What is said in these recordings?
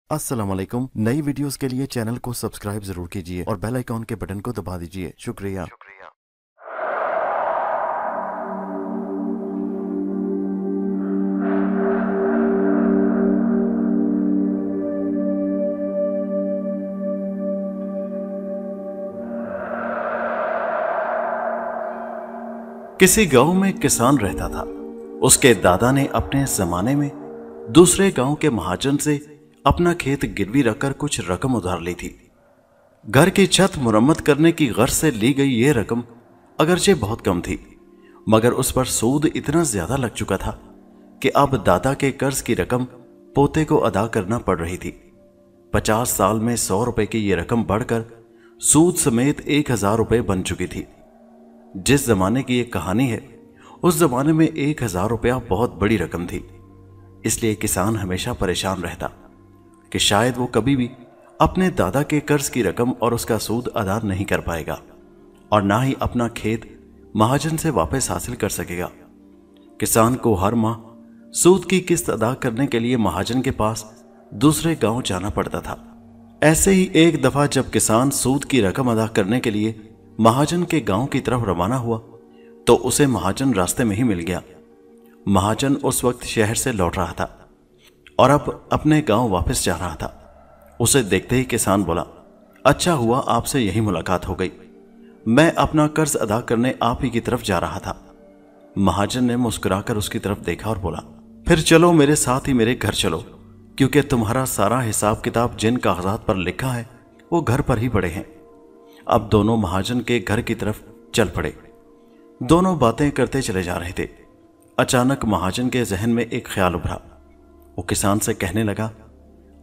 अस्सलाम वालेकुम। नई वीडियोस के लिए चैनल को सब्सक्राइब जरूर कीजिए और बेल आइकॉन के बटन को दबा दीजिए। शुक्रिया। किसी गांव में किसान रहता था। उसके दादा ने अपने जमाने में दूसरे गांव के महाजन से अपना खेत गिरवी रखकर कुछ रकम उधार ली थी। घर की छत मुरम्मत करने की गर्ज से ली गई यह रकम अगरचे बहुत कम थी, मगर उस पर सूद इतना ज्यादा लग चुका था कि अब दादा के कर्ज की रकम पोते को अदा करना पड़ रही थी। 50 साल में 100 रुपए की यह रकम बढ़कर सूद समेत 1000 रुपए बन चुकी थी। जिस जमाने की यह कहानी है, उस जमाने में 1000 रुपया बहुत बड़ी रकम थी। इसलिए किसान हमेशा परेशान रहता कि शायद वो कभी भी अपने दादा के कर्ज की रकम और उसका सूद अदा नहीं कर पाएगा और ना ही अपना खेत महाजन से वापस हासिल कर सकेगा। किसान को हर माह सूद की किस्त अदा करने के लिए महाजन के पास दूसरे गांव जाना पड़ता था। ऐसे ही एक दफा जब किसान सूद की रकम अदा करने के लिए महाजन के गांव की तरफ रवाना हुआ तो उसे महाजन रास्ते में ही मिल गया। महाजन उस वक्त शहर से लौट रहा था और अब अपने गांव वापस जा रहा था। उसे देखते ही किसान बोला, अच्छा हुआ आपसे यही मुलाकात हो गई। मैं अपना कर्ज अदा करने आप ही की तरफ जा रहा था। महाजन ने मुस्कुराकर उसकी तरफ देखा और बोला, फिर चलो मेरे साथ ही मेरे घर चलो, क्योंकि तुम्हारा सारा हिसाब किताब जिन कागजात पर लिखा है वो घर पर ही पड़े हैं। अब दोनों महाजन के घर की तरफ चल पड़े। दोनों बातें करते चले जा रहे थे। अचानक महाजन के जहन में एक ख्याल उभरा। वो किसान से कहने लगा,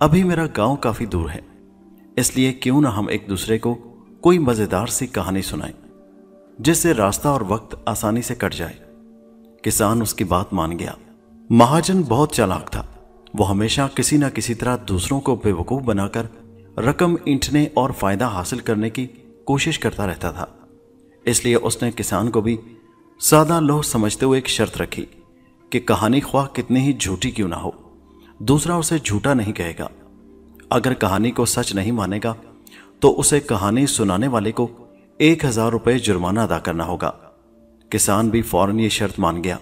अभी मेरा गांव काफी दूर है, इसलिए क्यों ना हम एक दूसरे को कोई मजेदार सी कहानी सुनाएं, जिससे रास्ता और वक्त आसानी से कट जाए। किसान उसकी बात मान गया। महाजन बहुत चालाक था। वो हमेशा किसी न किसी तरह दूसरों को बेवकूफ बनाकर रकम ईंटने और फायदा हासिल करने की कोशिश करता रहता था। इसलिए उसने किसान को भी सादा लोह समझते हुए एक शर्त रखी कि कहानी ख्वाह कितनी ही झूठी क्यों ना हो, दूसरा उसे झूठा नहीं कहेगा। अगर कहानी को सच नहीं मानेगा तो उसे कहानी सुनाने वाले को 1000 रुपये जुर्माना अदा करना होगा। किसान भी फौरन ये शर्त मान गया।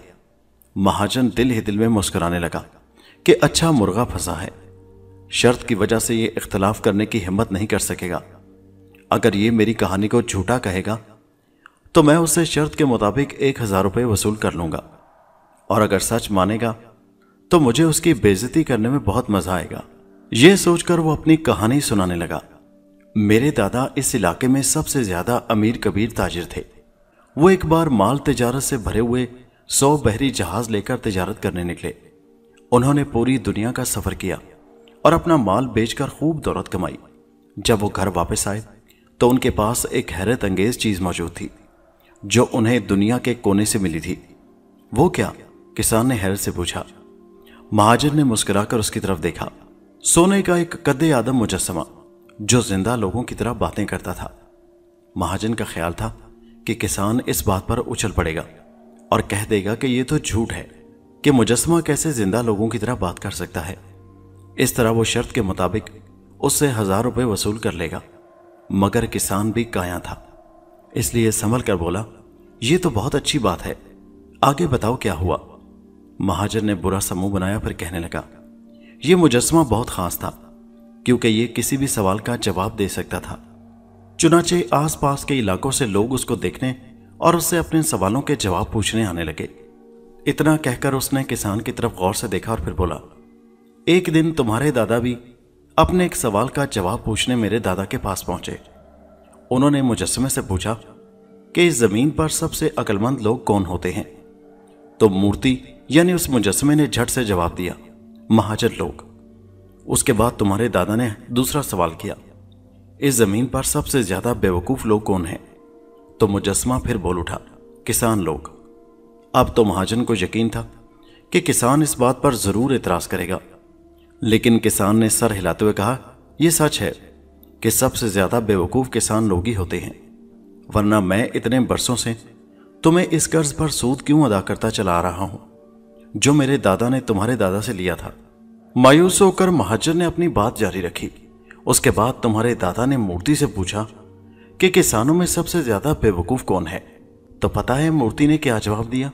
महाजन दिल ही दिल में मुस्कुराने लगा कि अच्छा मुर्गा फंसा है। शर्त की वजह से ये इख्तलाफ करने की हिम्मत नहीं कर सकेगा। अगर ये मेरी कहानी को झूठा कहेगा तो मैं उससे शर्त के मुताबिक 1000 रुपये वसूल कर लूंगा, और अगर सच मानेगा तो मुझे उसकी बेइज्जती करने में बहुत मजा आएगा। यह सोचकर वो अपनी कहानी सुनाने लगा। मेरे दादा इस इलाके में सबसे ज्यादा अमीर कबीर ताजिर थे। वो एक बार माल तिजारत से भरे हुए 100 बहरी जहाज लेकर तिजारत करने निकले। उन्होंने पूरी दुनिया का सफर किया और अपना माल बेचकर खूब दौलत कमाई। जब वो घर वापस आए तो उनके पास एक हैरत अंगेज चीज मौजूद थी जो उन्हें दुनिया के कोने से मिली थी। वो क्या? किसान ने हैरत से पूछा। महाजन ने मुस्कुराकर उसकी तरफ देखा। सोने का एक कद्दे आदम मुजस्समा जो जिंदा लोगों की तरह बातें करता था। महाजन का ख्याल था कि किसान इस बात पर उछल पड़ेगा और कह देगा कि यह तो झूठ है कि मुजस्समा कैसे जिंदा लोगों की तरह बात कर सकता है। इस तरह वो शर्त के मुताबिक उससे 1000 रुपये वसूल कर लेगा। मगर किसान भी काया था, इसलिए संभल कर बोला, यह तो बहुत अच्छी बात है, आगे बताओ क्या हुआ। महाजन ने बुरा सा मुंह बनाया, फिर कहने लगा, यह मुजस्समा बहुत खास था क्योंकि यह किसी भी सवाल का जवाब दे सकता था। चुनाचे आसपास के इलाकों से लोग उसको देखने और उससे अपने सवालों के जवाब पूछने आने लगे। इतना कहकर उसने किसान की तरफ गौर से देखा और फिर बोला, एक दिन तुम्हारे दादा भी अपने एक सवाल का जवाब पूछने मेरे दादा के पास पहुंचे। उन्होंने मुजस्समे से पूछा कि इस जमीन पर सबसे अक्लमंद लोग कौन होते हैं? तो मूर्ति यानी उस मुजस्समे ने झट से जवाब दिया, महाजन लोग। उसके बाद तुम्हारे दादा ने दूसरा सवाल किया, इस जमीन पर सबसे ज्यादा बेवकूफ लोग कौन हैं? तो मुजस्समा फिर बोल उठा, किसान लोग। अब तो महाजन को यकीन था कि किसान इस बात पर जरूर एतराज करेगा, लेकिन किसान ने सर हिलाते हुए कहा, यह सच है कि सबसे ज्यादा बेवकूफ किसान लोग ही होते हैं, वरना मैं इतने बरसों से तुम्हें इस कर्ज पर सूद क्यों अदा करता चला आ रहा हूं जो मेरे दादा ने तुम्हारे दादा से लिया था। मायूस होकर महाजन ने अपनी बात जारी रखी। उसके बाद तुम्हारे दादा ने मूर्ति से पूछा कि किसानों में सबसे ज्यादा बेवकूफ कौन है। तो पता है मूर्ति ने क्या जवाब दिया?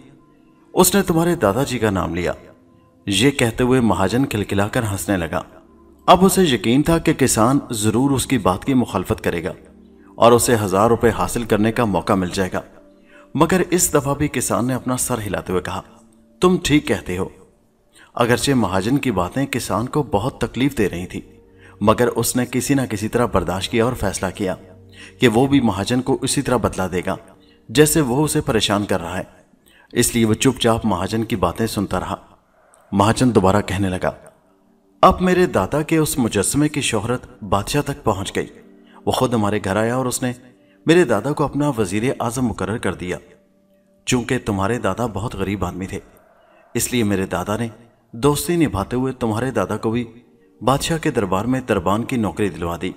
उसने तुम्हारे दादाजी का नाम लिया। ये कहते हुए महाजन खिलखिलाकर हंसने लगा। अब उसे यकीन था कि किसान जरूर उसकी बात की मुखालफत करेगा और उसे 1000 रुपए हासिल करने का मौका मिल जाएगा। मगर इस दफा भी किसान ने अपना सर हिलाते हुए कहा, तुम ठीक कहते हो। अगरचे महाजन की बातें किसान को बहुत तकलीफ दे रही थी, मगर उसने किसी न किसी तरह बर्दाश्त किया और फैसला किया कि वो भी महाजन को इसी तरह बदला देगा जैसे वो उसे परेशान कर रहा है। इसलिए वो चुपचाप महाजन की बातें सुनता रहा। महाजन दोबारा कहने लगा, अब मेरे दादा के उस मुजस्समे की शोहरत बादशाह तक पहुंच गई। वो खुद हमारे घर आया और उसने मेरे दादा को अपना वजीर आजम मुकर्रर कर दिया। चूंकि तुम्हारे दादा बहुत गरीब आदमी थे, इसलिए मेरे दादा ने दोस्ती निभाते हुए तुम्हारे दादा को भी बादशाह के दरबार में दरबान की नौकरी दिलवा दी।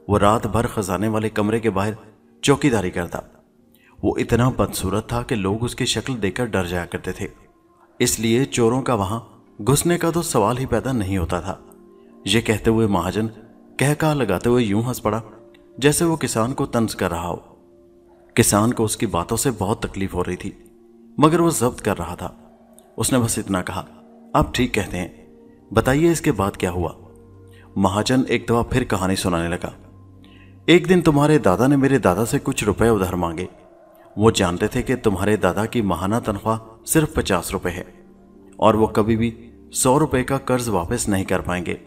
वो रात भर खजाने वाले कमरे के बाहर चौकीदारी करता। वो इतना बदसूरत था कि लोग उसकी शक्ल देखकर डर जाया करते थे, इसलिए चोरों का वहां घुसने का तो सवाल ही पैदा नहीं होता था। ये कहते हुए महाजन कहका लगाते हुए यूं हंस पड़ा जैसे वो किसान को तंज कर रहा हो। किसान को उसकी बातों से बहुत तकलीफ हो रही थी, मगर वो जब्त कर रहा था। उसने बस इतना कहा, आप ठीक कहते हैं, बताइए इसके बाद क्या हुआ? महाजन एक दफा फिर कहानी सुनाने लगा। एक दिन तुम्हारे दादा ने मेरे दादा से कुछ रुपए उधार मांगे। वो जानते थे कि तुम्हारे दादा की माहाना तनख्वाह सिर्फ 50 रुपए है और वो कभी भी 100 रुपए का कर्ज वापस नहीं कर पाएंगे।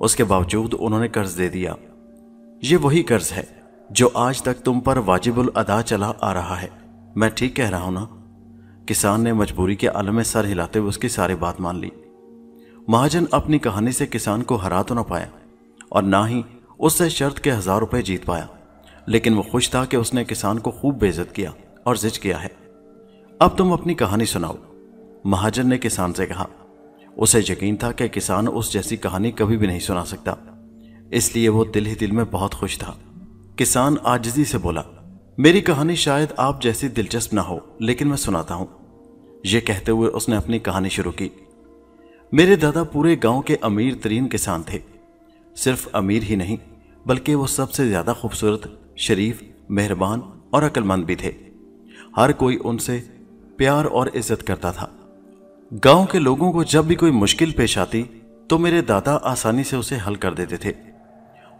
उसके बावजूद उन्होंने कर्ज दे दिया। ये वही कर्ज है जो आज तक तुम पर वाजिबुल अदा चला आ रहा है। मैं ठीक कह रहा हूं ना? किसान ने मजबूरी के आलम में सर हिलाते हुए उसकी सारी बात मान ली। महाजन अपनी कहानी से किसान को हरा तो न पाया और ना ही उससे शर्त के 1000 रुपए जीत पाया, लेकिन वो खुश था कि उसने किसान को खूब बेइज्जत किया और जिज किया है। अब तुम अपनी कहानी सुनाओ, महाजन ने किसान से कहा। उसे यकीन था कि किसान उस जैसी कहानी कभी भी नहीं सुना सकता, इसलिए वो दिल ही दिल में बहुत खुश था। किसान आजिजी से बोला, मेरी कहानी शायद आप जैसी दिलचस्प ना हो, लेकिन मैं सुनाता हूं। यह कहते हुए उसने अपनी कहानी शुरू की। मेरे दादा पूरे गांव के अमीर तरीन किसान थे। सिर्फ अमीर ही नहीं, बल्कि वो सबसे ज्यादा खूबसूरत, शरीफ, मेहरबान और अक्लमंद भी थे। हर कोई उनसे प्यार और इज्जत करता था। गांव के लोगों को जब भी कोई मुश्किल पेश आती तो मेरे दादा आसानी से उसे हल कर देते थे।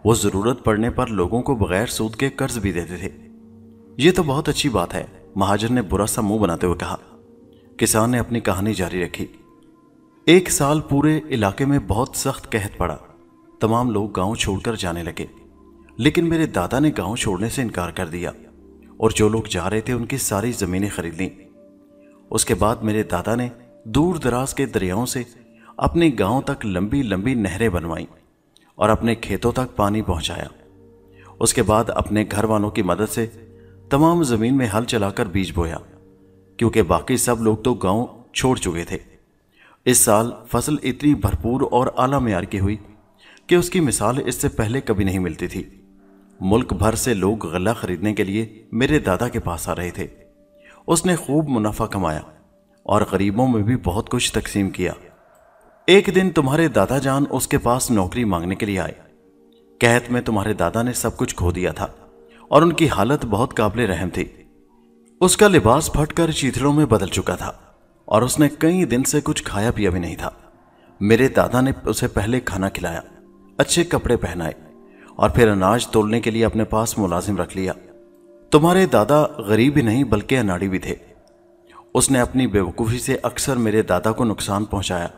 वो जरूरत पड़ने पर लोगों को बगैर सूद के कर्ज भी देते थे। ये तो बहुत अच्छी बात है, महाजन ने बुरा सा मुंह बनाते हुए कहा। किसान ने अपनी कहानी जारी रखी। एक साल पूरे इलाके में बहुत सख्त कहत पड़ा। तमाम लोग गांव छोड़कर जाने लगे, लेकिन मेरे दादा ने गांव छोड़ने से इनकार कर दिया और जो लोग जा रहे थे उनकी सारी जमीनें खरीद लीं। उसके बाद मेरे दादा ने दूर दराज के दरियाओं से अपने गांव तक लंबी लंबी नहरें बनवाई और अपने खेतों तक पानी पहुंचाया। उसके बाद अपने घर वालों की मदद से तमाम जमीन में हल चलाकर बीज बोया, क्योंकि बाकी सब लोग तो गांव छोड़ चुके थे। इस साल फसल इतनी भरपूर और आला मियार की हुई कि उसकी मिसाल इससे पहले कभी नहीं मिलती थी। मुल्क भर से लोग गल्ला खरीदने के लिए मेरे दादा के पास आ रहे थे। उसने खूब मुनाफा कमाया और गरीबों में भी बहुत कुछ तकसीम किया। एक दिन तुम्हारे दादा जान उसके पास नौकरी मांगने के लिए आए। कहत में तुम्हारे दादा ने सब कुछ खो दिया था और उनकी हालत बहुत काबिले रहम थी। उसका लिबास फटकर चीथड़ों में बदल चुका था और उसने कई दिन से कुछ खाया पिया भी नहीं था। मेरे दादा ने उसे पहले खाना खिलाया, अच्छे कपड़े पहनाए और फिर अनाज तोलने के लिए अपने पास मुलाजिम रख लिया। तुम्हारे दादा गरीब ही नहीं बल्कि अनाड़ी भी थे। उसने अपनी बेवकूफ़ी से अक्सर मेरे दादा को नुकसान पहुंचाया,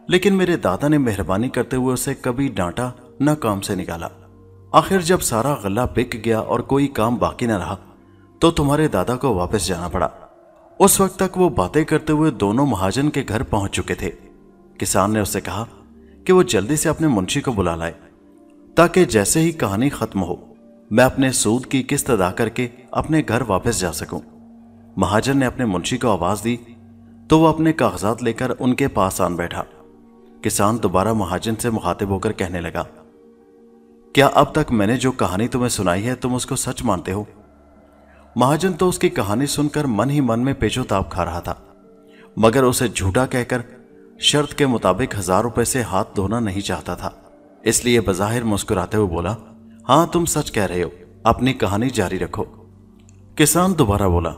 लेकिन मेरे दादा ने मेहरबानी करते हुए उसे कभी डांटा न काम से निकाला। आखिर जब सारा गल्ला बिक गया और कोई काम बाकी न रहा तो तुम्हारे दादा को वापस जाना पड़ा। उस वक्त तक वो बातें करते हुए दोनों महाजन के घर पहुंच चुके थे। किसान ने उससे कहा कि वो जल्दी से अपने मुंशी को बुला लाए, ताकि जैसे ही कहानी खत्म हो मैं अपने सूद की किस्त अदा करके अपने घर वापस जा सकूं। महाजन ने अपने मुंशी को आवाज दी तो वो अपने कागजात लेकर उनके पास आन बैठा। किसान दोबारा महाजन से मुखातिब होकर कहने लगा, क्या अब तक मैंने जो कहानी तुम्हें सुनाई है तुम उसको सच मानते हो? महाजन तो उसकी कहानी सुनकर मन ही मन में पेचोताप खा रहा था, मगर उसे झूठा कहकर शर्त के मुताबिक 1000 रुपए से हाथ धोना नहीं चाहता था, इसलिए बज़ाहिर मुस्कुराते हुए बोला, हाँ तुम सच कह रहे हो, अपनी कहानी जारी रखो। किसान दोबारा बोला,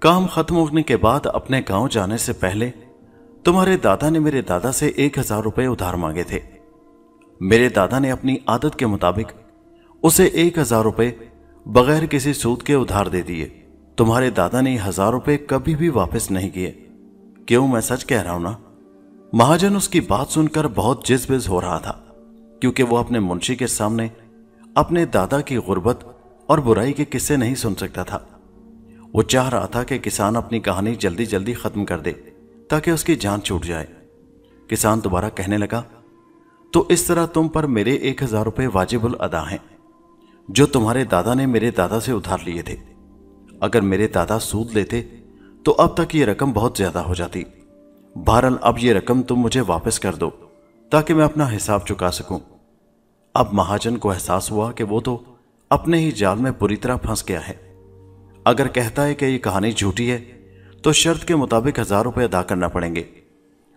काम खत्म होने के बाद अपने गांव जाने से पहले तुम्हारे दादा ने मेरे दादा से 1000 रुपए उधार मांगे थे। मेरे दादा ने अपनी आदत के मुताबिक उसे 1000 रुपए बगैर किसी सूद के उधार दे दिए। तुम्हारे दादा ने 1000 रुपए कभी भी वापस नहीं किए। क्यों, मैं सच कह रहा हूं ना? महाजन उसकी बात सुनकर बहुत जिज़बिज़ हो रहा था, क्योंकि वो अपने मुंशी के सामने अपने दादा की गुर्बत और बुराई के किस्से नहीं सुन सकता था। वो चाह रहा था कि किसान अपनी कहानी जल्दी जल्दी खत्म कर दे ताकि उसकी जान छूट जाए। किसान दोबारा कहने लगा, तो इस तरह तुम पर मेरे 1000 रुपए वाजिबुल अदा हैं, जो तुम्हारे दादा ने मेरे दादा से उधार लिए थे। अगर मेरे दादा सूद लेते तो अब तक ये रकम बहुत ज्यादा हो जाती। बहरहाल अब ये रकम तुम मुझे वापस कर दो ताकि मैं अपना हिसाब चुका सकूं। अब महाजन को एहसास हुआ कि वो तो अपने ही जाल में बुरी तरह फंस गया है। अगर कहता है कि ये कहानी झूठी है तो शर्त के मुताबिक 1000 रुपये अदा करना पड़ेंगे,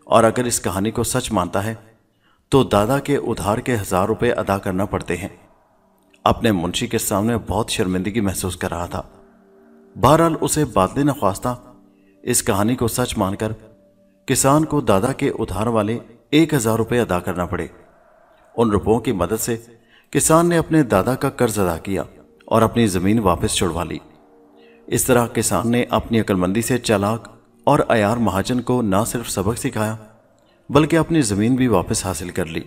और अगर इस कहानी को सच मानता है तो दादा के उधार के 1000 रुपये अदा करना पड़ते हैं। अपने मुंशी के सामने बहुत शर्मिंदगी महसूस कर रहा था। बहरहाल उसे बादले नख्वास्ता इस कहानी को सच मानकर किसान को दादा के उधार वाले 1000 रुपये अदा करना पड़े। उन रुपयों की मदद से किसान ने अपने दादा का कर्ज अदा किया और अपनी जमीन वापस छुड़वा ली। इस तरह किसान ने अपनी अक्लमंदी से चालाक और अयार महाजन को न सिर्फ सबक सिखाया बल्कि अपनी जमीन भी वापस हासिल कर ली।